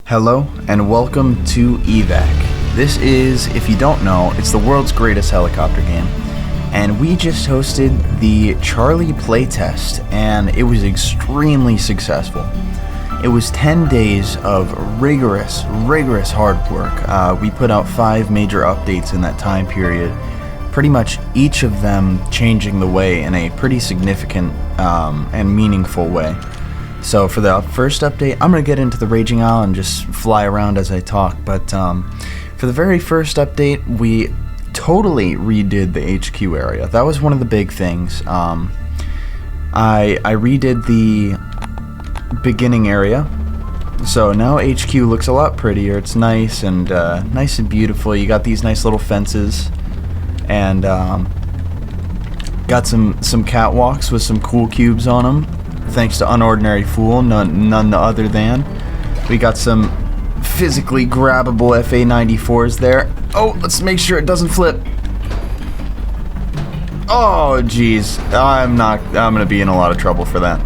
Hello and welcome to EVAC. This is, if you don't know, it's the world's greatest helicopter game. And we just hosted the Charlie playtest, and it was extremely successful. It was 10 days of rigorous hard work. We put out 5 major updates in that time period, pretty much each of them changing the way in a pretty significant and meaningful way. So for the first update, I'm going to get into the Raging Isle and just fly around as I talk, but for the very first update, we totally redid the HQ area. That was one of the big things. I redid the beginning area, so now HQ looks a lot prettier. It's nice and beautiful. You got these nice little fences, and got some catwalks with some cool cubes on them. Thanks to Unordinary Fool, none other than. We got some physically grabbable FA-94s there. Oh, let's make sure it doesn't flip. Oh, jeez. I'm gonna be in a lot of trouble for that.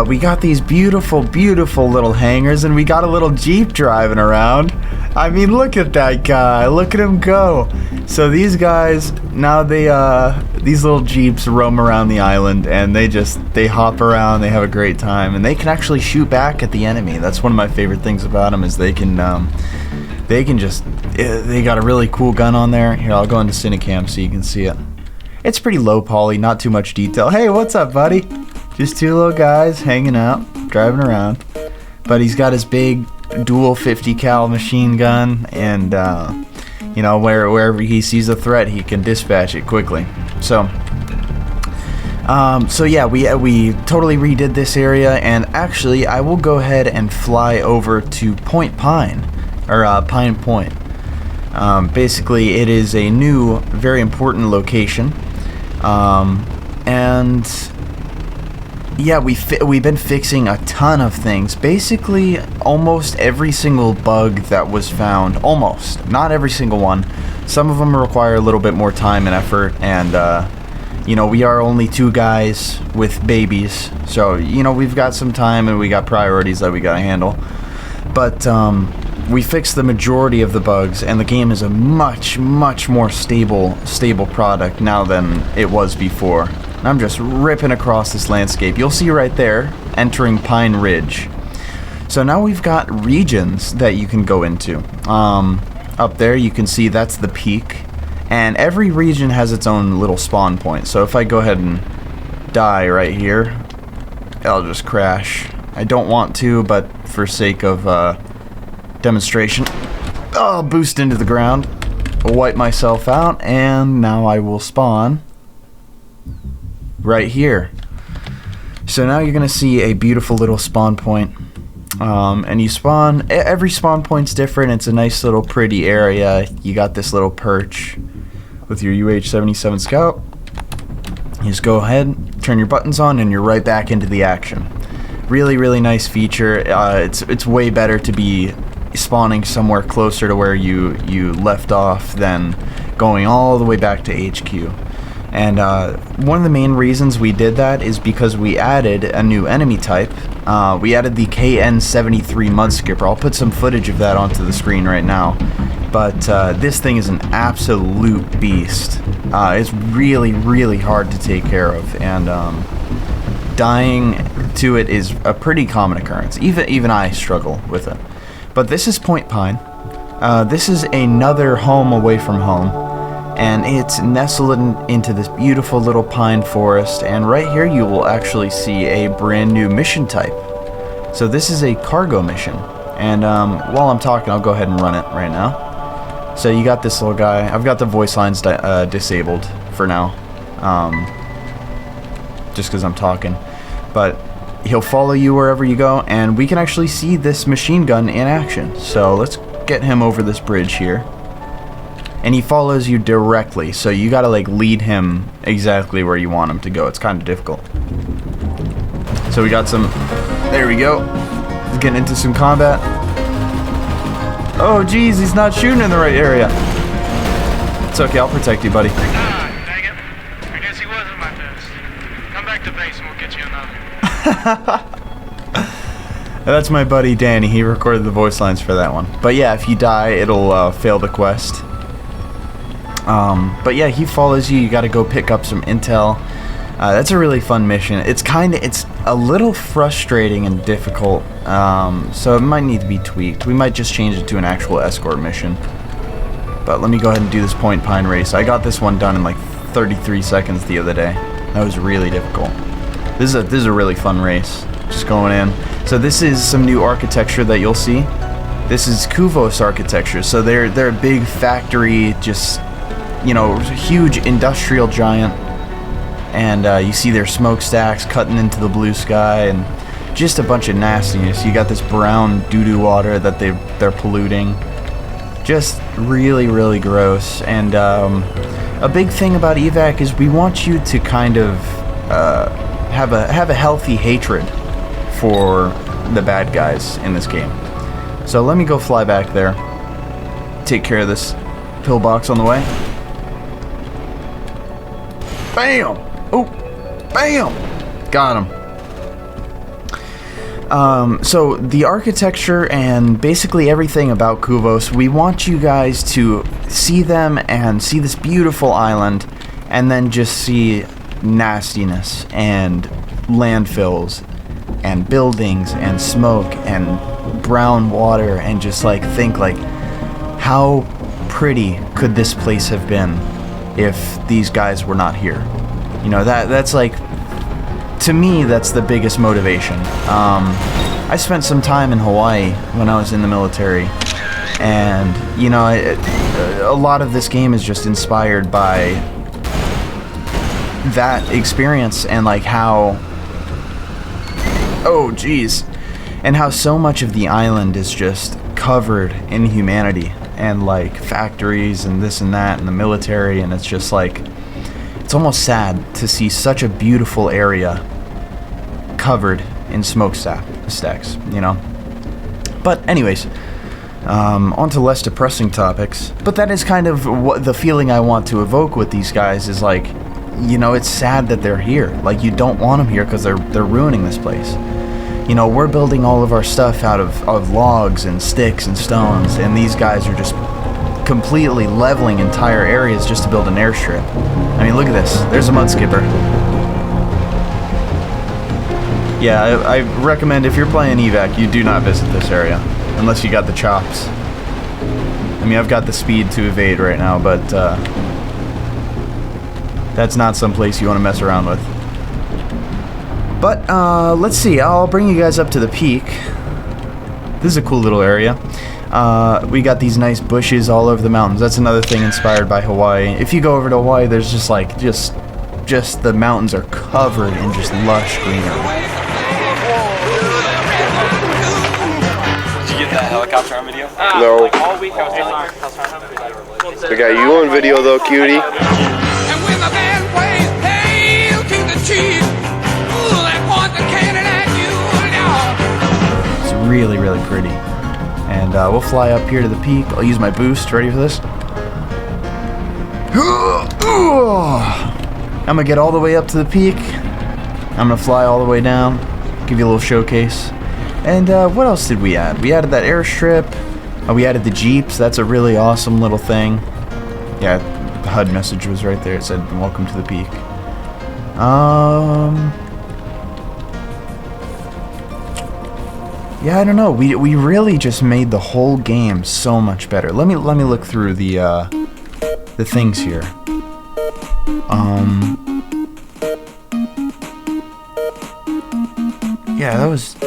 We got these beautiful little hangars, and we got a little Jeep driving around. I mean, look at that guy. Look at him go. So these guys, now these little Jeeps roam around the island, and they hop around, they have a great time, and they can actually shoot back at the enemy. That's one of my favorite things about them, is they got a really cool gun on there. Here, I'll go into Cinecam so you can see it. It's pretty low poly, not too much detail. Hey, what's up, buddy? Just 2 little guys hanging out, driving around. But he's got his big dual 50 cal machine gun, and you know, wherever he sees a threat, he can dispatch it quickly. So yeah, we totally redid this area, and actually I will go ahead and fly over to Point Pine, or Pine Point. Basically, it is a new, very important location, and yeah, we've been fixing a ton of things. Basically, almost every single bug that was found, almost, not every single one. Some of them require a little bit more time and effort, and you know, we are only 2 guys with babies, so you know, we've got some time and we got priorities that we gotta handle. But we fixed the majority of the bugs, and the game is a much more stable product now than it was before. I'm just ripping across this landscape. You'll see right there, entering Pine Ridge. So now we've got regions that you can go into. Up there you can see that's the peak, and every region has its own little spawn point. So if I go ahead and die right here, I'll just crash. I don't want to, but for sake of demonstration, I'll boost into the ground, wipe myself out, and now I will spawn right here. So now you're gonna see a beautiful little spawn point, and you spawn. Every spawn point's different. It's a nice little pretty area. You got this little perch with your UH-77 Scout. You just go ahead, turn your buttons on, and you're right back into the action. Really nice feature. It's way better to be spawning somewhere closer to where you left off than going all the way back to HQ. And one of the main reasons we did that is because we added a new enemy type. We added the KN-73 Mudskipper. I'll put some footage of that onto the screen right now. But this thing is an absolute beast. It's really hard to take care of, and dying to it is a pretty common occurrence. Even I struggle with it. But this is Point Pine. This is another home away from home, and it's nestled into this beautiful little pine forest, and right here you will actually see a brand new mission type. So this is a cargo mission, and while I'm talking, I'll go ahead and run it right now. So you got this little guy. I've got the voice lines disabled for now, just because I'm talking, but he'll follow you wherever you go, and we can actually see this machine gun in action. So let's get him over this bridge here. And he follows you directly, so you gotta like lead him exactly where you want him to go. It's kind of difficult. So we got some, there we go. Getting into some combat. Oh geez, he's not shooting in the right area. It's okay, I'll protect you, buddy. Ah, dang it. I guess he wasn't my best. Come back to base and we'll get you another. That's my buddy Danny. He recorded the voice lines for that one. But yeah, if you die, it'll fail the quest. But yeah, he follows you. You got to go pick up some intel. That's a really fun mission. It's a little frustrating and difficult. So it might need to be tweaked. We might just change it to an actual escort mission. But let me go ahead and do this Point Pine race. I got this one done in like 33 seconds the other day. That was really difficult. This is a really fun race. Just going in. So this is some new architecture that you'll see. This is Kuvos architecture. So they're a big factory, just, you know, huge industrial giant. And you see their smokestacks cutting into the blue sky, and just a bunch of nastiness. You got this brown doo-doo water that they're polluting. Just really, really gross. And a big thing about EVAC is we want you to kind of have a healthy hatred for the bad guys in this game. So let me go fly back there, take care of this pillbox on the way. Bam! Oh, bam! Got him. So the architecture and basically everything about Kuvos, we want you guys to see them and see this beautiful island, and then just see nastiness and landfills and buildings and smoke and brown water, and just like think like, how pretty could this place have been if these guys were not here? You know, that's like, to me, that's the biggest motivation. I spent some time in Hawaii when I was in the military, and you know, a lot of this game is just inspired by that experience, and like how, oh geez, and how so much of the island is just covered in humanity and like factories and this and that and the military, and it's just like, it's almost sad to see such a beautiful area covered in smokestacks, you know. But anyways, on to less depressing topics. But that is kind of what the feeling I want to evoke with these guys is, like, you know, it's sad that they're here. Like, you don't want them here because they're ruining this place. You know, we're building all of our stuff out of logs and sticks and stones, and these guys are just completely leveling entire areas just to build an airstrip. I mean, look at this. There's a mud skipper. Yeah, I recommend, if you're playing EVAC, you do not visit this area unless you got the chops. I mean, I've got the speed to evade right now, but that's not some place you want to mess around with. But let's see, I'll bring you guys up to the peak. This is a cool little area. We got these nice bushes all over the mountains. That's another thing inspired by Hawaii. If you go over to Hawaii, there's just like, just the mountains are covered in just lush greenery. Did you get that helicopter on video? No. Like all week I was We got you on video though, cutie. And when the band plays Hail to the Chief, ooh, they point the cannon at you now. It's really, really pretty. And we'll fly up here to the peak. I'll use my boost. Ready for this? I'm gonna get all the way up to the peak. I'm gonna fly all the way down. Give you a little showcase. And what else did we add? We added that airstrip. We added the Jeeps. That's a really awesome little thing. Yeah, the HUD message was right there. It said, "Welcome to the peak." Yeah, I don't know. We really just made the whole game so much better. Let me look through the things here. Yeah, that was. I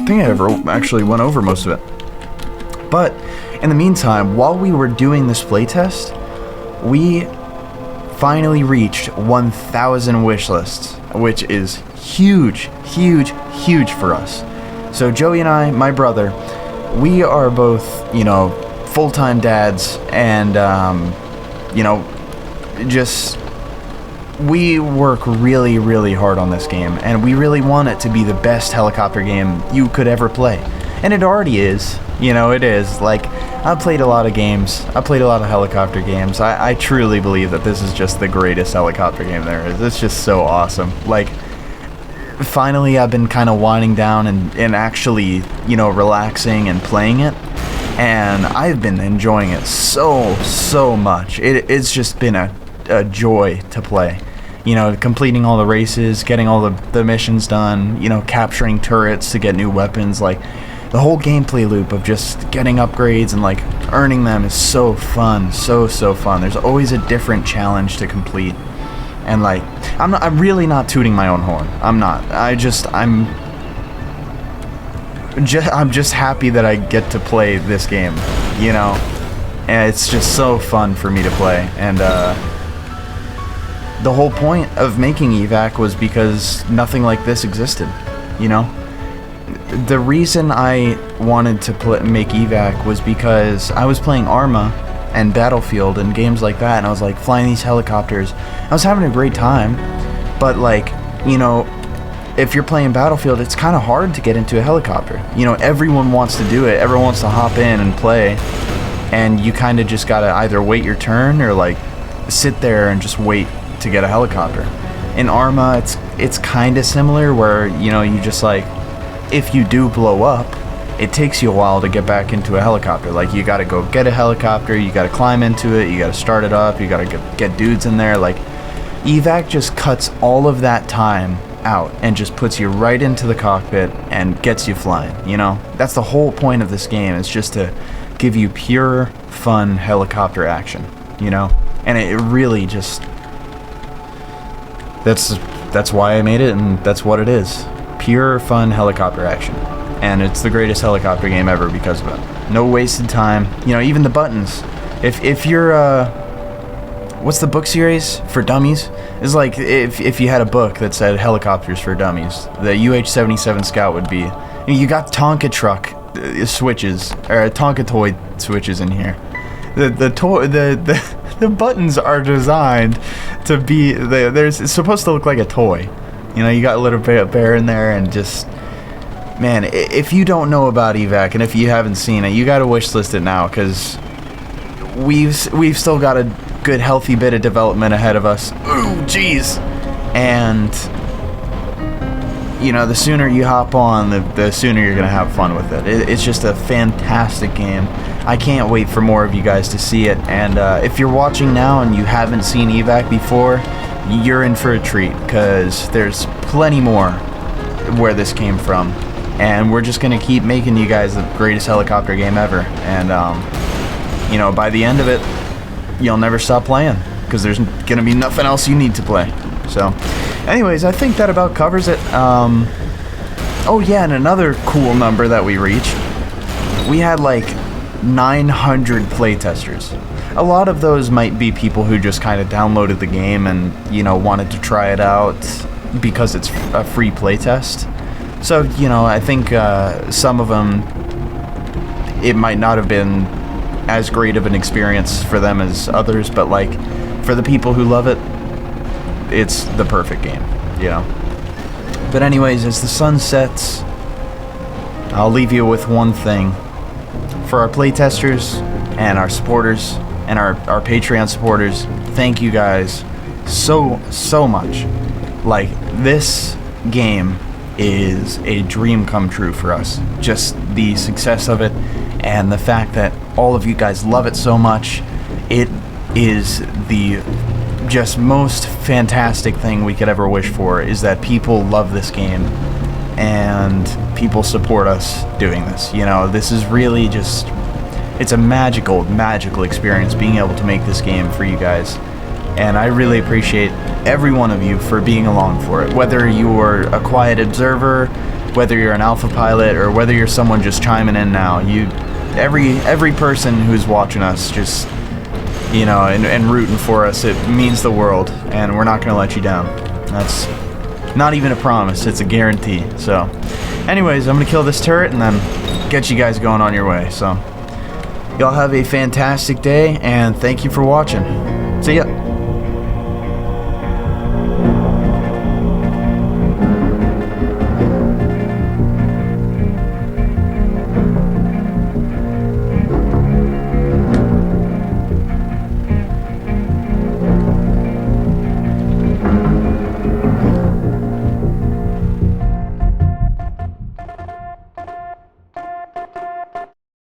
think I ever actually went over most of it. But in the meantime, while we were doing this playtest, we finally reached 1,000 wish lists, which is huge, huge, huge for us. So Joey and I, my brother, we are both, you know, full-time dads, and you know, just we work really, really hard on this game, and we really want it to be the best helicopter game you could ever play. And it already is, you know, it is. Like, I've played a lot of games, I played a lot of helicopter games. I truly believe that this is just the greatest helicopter game there is. It's just so awesome. Like, finally I've been kind of winding down and actually, you know, relaxing and playing it, and I've been enjoying it so much. It's just been a joy to play. You know, completing all the races, getting all the missions done, you know, capturing turrets to get new weapons, like the whole gameplay loop of just getting upgrades and like earning them is so fun, so fun. There's always a different challenge to complete. And like, I'm really not tooting my own horn. I'm not. I'm just happy that I get to play this game, you know. And it's just so fun for me to play. And the whole point of making EVAC was because nothing like this existed, you know. The reason I wanted to make EVAC was because I was playing Arma and Battlefield and games like that, and I was like flying these helicopters. I was having a great time, but like, you know, if you're playing Battlefield, it's kind of hard to get into a helicopter. You know, everyone wants to do it. Everyone wants to hop in and play, and you kind of just gotta either wait your turn or like sit there and just wait to get a helicopter. In Arma, it's kind of similar, where, you know, you just like, if you do blow up, it takes you a while to get back into a helicopter. Like, you gotta go get a helicopter, you gotta climb into it, you gotta start it up, you gotta get dudes in there. Like, EVAC just cuts all of that time out and just puts you right into the cockpit and gets you flying, you know? That's the whole point of this game, is just to give you pure, fun helicopter action, you know? And it really just... That's why I made it, and that's what it is. Pure, fun helicopter action. And it's the greatest helicopter game ever because of it. No wasted time. You know, even the buttons. If you're, what's the book series for dummies? It's like if you had a book that said helicopters for dummies, the UH-77 Scout would be. You got Tonka truck switches, or Tonka toy switches in here. The buttons are designed to be, it's supposed to look like a toy. You know, you got a little bear in there, and just, man, if you don't know about EVAC and if you haven't seen it, you got to wishlist it now, because we've still got a good healthy bit of development ahead of us. Ooh, jeez. And you know, the sooner you hop on, the sooner you're gonna have fun with it. It's just a fantastic game. I can't wait for more of you guys to see it. And if you're watching now and you haven't seen EVAC before, you're in for a treat, because there's plenty more where this came from, and we're just gonna keep making you guys the greatest helicopter game ever. And you know, by the end of it, you'll never stop playing, because there's gonna be nothing else you need to play. So anyways, I think that about covers it. Oh yeah, and another cool number that we reached, we had like 900 playtesters. A lot of those might be people who just kind of downloaded the game and, you know, wanted to try it out because it's a free playtest. So, you know, I think some of them, it might not have been as great of an experience for them as others, but like, for the people who love it, it's the perfect game, you know. But anyways, as the sun sets, I'll leave you with one thing. For our playtesters and our supporters and our Patreon supporters, thank you guys so much. Like, this game is a dream come true for us. Just the success of it and the fact that all of you guys love it so much. It is the just most fantastic thing we could ever wish for, is that people love this game and people support us doing this. You know, this is really just, it's a magical experience being able to make this game for you guys. And I really appreciate every one of you for being along for it. Whether you are a quiet observer, whether you're an alpha pilot, or whether you're someone just chiming in now, every person who's watching us, just, you know, and rooting for us, it means the world, and we're not going to let you down. That's not even a promise, it's a guarantee. So anyways, I'm going to kill this turret and then get you guys going on your way. So y'all have a fantastic day, and thank you for watching. See ya.